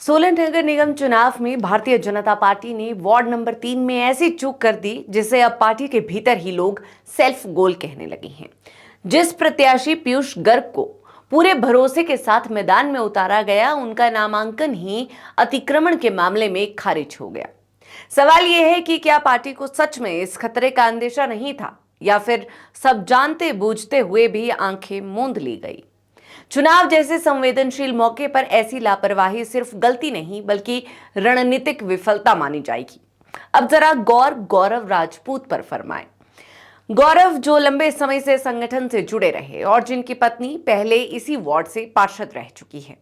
सोलन नगर निगम चुनाव में भारतीय जनता पार्टी ने वार्ड नंबर 3 में ऐसी चूक कर दी जिसे अब पार्टी के भीतर ही लोग सेल्फ गोल कहने लगे हैं। जिस प्रत्याशी पीयूष गर्ग को पूरे भरोसे के साथ मैदान में उतारा गया, उनका नामांकन ही अतिक्रमण के मामले में खारिज हो गया। सवाल यह है कि क्या पार्टी को सच में इस खतरे का अंदेशा नहीं था या फिर सब जानते बूझते हुए भी आंखें मूंद ली गई। चुनाव जैसे संवेदनशील मौके पर ऐसी लापरवाही सिर्फ गलती नहीं बल्कि रणनीतिक विफलता मानी जाएगी। अब जरा गौरव राजपूत पर फरमाएं। गौरव जो लंबे समय से संगठन से जुड़े रहे और जिनकी पत्नी पहले इसी वार्ड से पार्षद रह चुकी है,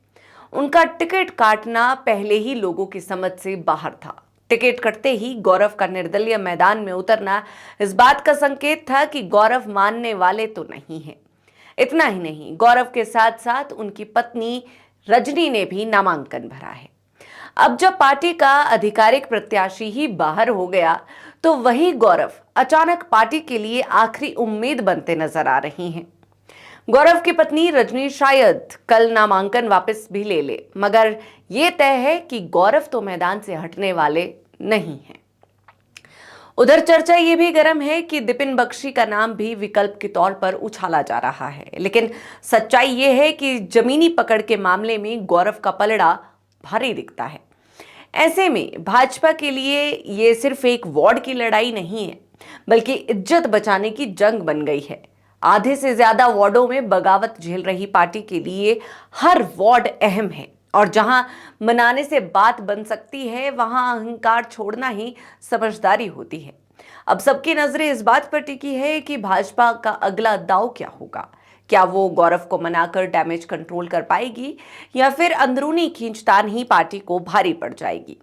उनका टिकट काटना पहले ही लोगों की समझ से बाहर था। टिकट कटते ही गौरव का निर्दलीय मैदान में उतरना इस बात का संकेत था कि गौरव मानने वाले तो नहीं है। इतना ही नहीं, गौरव के साथ साथ उनकी पत्नी रजनी ने भी नामांकन भरा है। अब जब पार्टी का आधिकारिक प्रत्याशी ही बाहर हो गया तो वही गौरव अचानक पार्टी के लिए आखिरी उम्मीद बनते नजर आ रही हैं। गौरव की पत्नी रजनी शायद कल नामांकन वापस भी ले ले, मगर ये तय है कि गौरव तो मैदान से हटने वाले नहीं हैं। उधर चर्चा ये भी गर्म है कि दिपिन बख्शी का नाम भी विकल्प के तौर पर उछाला जा रहा है, लेकिन सच्चाई ये है कि जमीनी पकड़ के मामले में गौरव का पलड़ा भारी दिखता है। ऐसे में भाजपा के लिए ये सिर्फ एक वार्ड की लड़ाई नहीं है बल्कि इज्जत बचाने की जंग बन गई है। आधे से ज्यादा वार्डों में बगावत झेल रही पार्टी के लिए हर वार्ड अहम है और जहां मनाने से बात बन सकती है, वहां अहंकार छोड़ना ही समझदारी होती है। अब सबकी नजरें इस बात पर टिकी है कि भाजपा का अगला दांव क्या होगा। क्या वो गौरव को मनाकर डैमेज कंट्रोल कर पाएगी या फिर अंदरूनी खींचतान ही पार्टी को भारी पड़ जाएगी।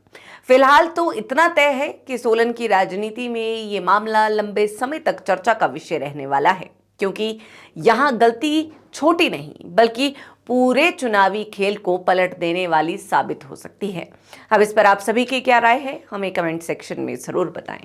फिलहाल तो इतना तय है कि सोलन की राजनीति में ये मामला लंबे समय तक चर्चा का विषय रहने वाला है, क्योंकि यहाँ गलती छोटी नहीं बल्कि पूरे चुनावी खेल को पलट देने वाली साबित हो सकती है। अब इस पर आप सभी की क्या राय है, हमें कमेंट सेक्शन में जरूर बताएं।